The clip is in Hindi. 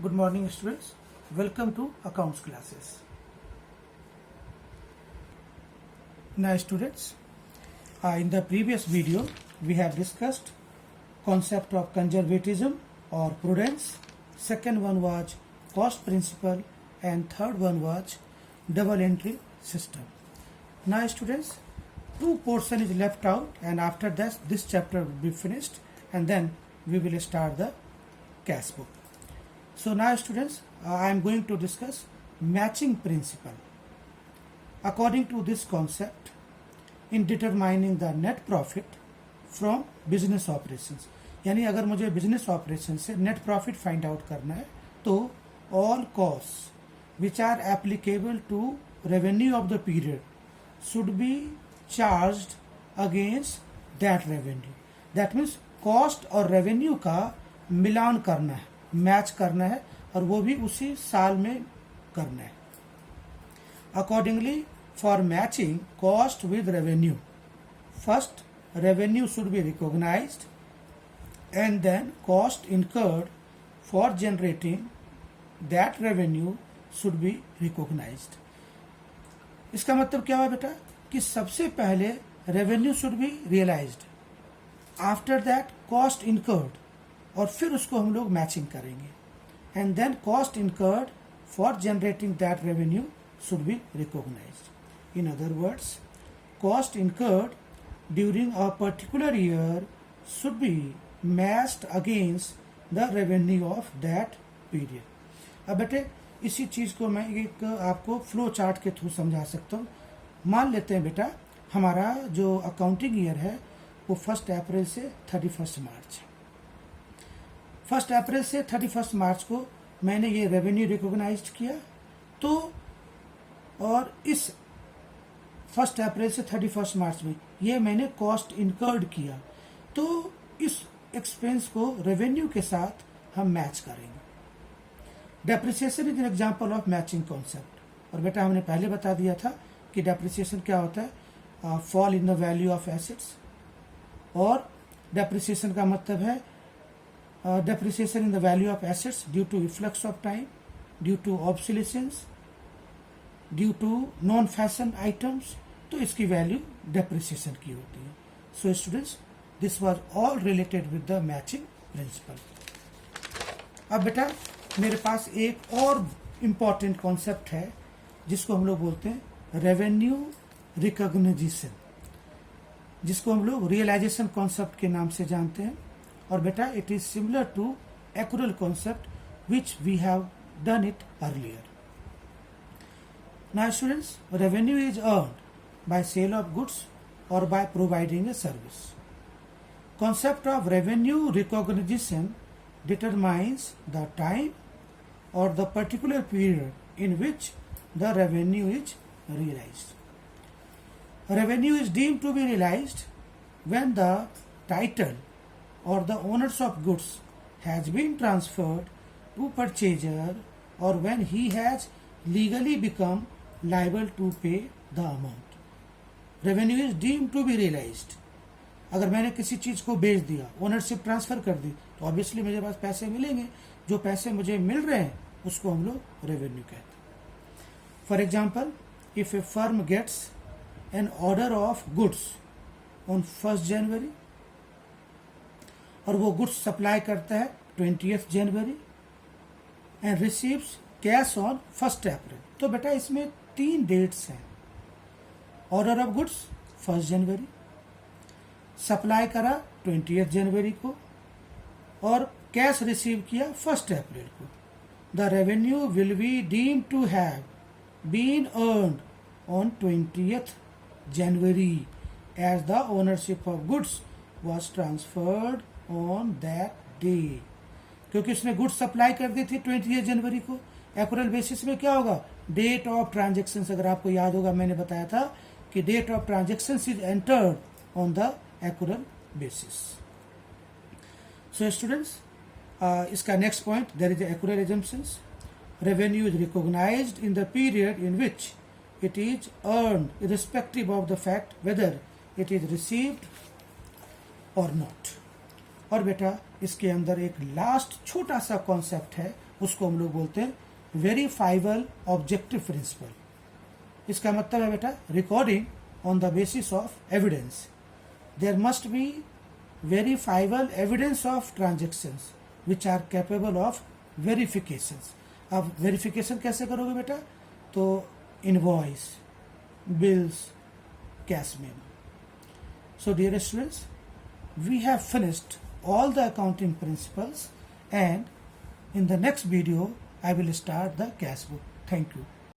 Good morning students, welcome to accounts classes. Now students, in the previous video we have discussed concept of conservatism or prudence. Second one was cost principle and third one was double entry system. Now students, two portion is left out and after that this chapter will be finished and then we will start the cash book. So now students, I am going to discuss matching principle. According to this concept, in determining the net profit from business operations, यानी अगर मुझे business operation से net profit find out करना है तो all costs which are applicable to revenue of the period should be charged against that revenue. That means cost और revenue का मिलान करना है, मैच करना है और वो भी उसी साल में करना है. Accordingly, for matching cost with revenue, first revenue should be recognized and then cost incurred for generating that revenue should be recognized. इसका मतलब क्या हुआ बेटा कि सबसे पहले revenue should be realized, after that cost incurred और फिर उसको हम लोग मैचिंग करेंगे and then cost incurred for generating that revenue should be recognized. In other words, cost incurred during a particular year should be matched against the revenue of that period. अब बेटे इसी चीज को मैं एक आपको फ्लो चार्ट के थ्रू समझा सकता हूँ. मान लेते हैं बेटा हमारा जो अकाउंटिंग ईयर है वो 1 अप्रैल से 31 मार्च. 1 अप्रैल से 31 मार्च को मैंने ये रेवेन्यू रिकॉग्नाइज किया तो और इस 1 अप्रैल से 31 मार्च में ये मैंने कॉस्ट इनकर्ड किया तो इस एक्सपेंस को रेवेन्यू के साथ हम मैच करेंगे. Depreciation is an example of matching concept. और बेटा हमने पहले बता दिया था कि डेप्रिसिएशन क्या होता है, fall in the value of assets. और डेप्रिसिएशन का मतलब है depreciation in the value of assets due to efflux of time, due to obsolescence, due to non-fashion items. तो इसकी वैल्यू depreciation की होती है. So students, this was all related with the matching principle. अब बेटा मेरे पास एक और इम्पॉर्टेंट कॉन्सेप्ट है जिसको हम लोग बोलते हैं रेवेन्यू रिकॉग्निशन, जिसको हम लोग रियलाइजेशन कॉन्सेप्ट के नाम से जानते हैं. और बेटा it is similar to accrual concept which we have done it earlier. Now students, revenue is earned by sale of goods और by providing a service. Concept of revenue recognition determines the time और the particular period in which the revenue is realised. Revenue is deemed to be realised when the title or the owners of goods has been transferred to purchaser or when he has legally become liable to pay the amount. Revenue is deemed to be realized. अगर मैंने किसी चीज को बेच दिया, ओनरशिप ट्रांसफर कर दी तो ऑब्वियसली मेरे पास पैसे मिलेंगे. जो पैसे मुझे मिल रहे हैं उसको हम लोग रेवेन्यू कहते हैं. For example, if a firm gets an order of goods on 1 January और वो गुड्स सप्लाई करता है 20 January and receives cash on 1 April. तो बेटा इसमें 3 डेट्स हैं. Order of goods 1 January, supply करा 20 जनवरी को और कैश रिसीव किया 1 अप्रैल को. The revenue will be deemed to have been earned on 20 January as the ownership of goods was transferred on that day. क्योंकि उसने गुड्स सप्लाई कर दी थी 20 जनवरी को. एक्यूरल बेसिस में क्या होगा, डेट ऑफ ट्रांजेक्शन. अगर आपको याद होगा मैंने बताया था कि date of transaction is entered on the accrual basis. So students, इसका next point, there is accrual assumptions. Revenue is recognised in the period in which it is earned irrespective of the fact whether it is received or not. और बेटा इसके अंदर एक लास्ट छोटा सा कॉन्सेप्ट है, उसको हम लोग बोलते हैं वेरीफाइबल ऑब्जेक्टिव प्रिंसिपल। इसका मतलब है बेटा recording on the basis of evidence. There must be verifiable evidence of transactions which are capable of verifications. अब वेरिफिकेशन कैसे करोगे बेटा? तो invoice, bills, cash memo. So dear students, we have finished all the accounting principles, and in the next video I will start the cash book. Thank you.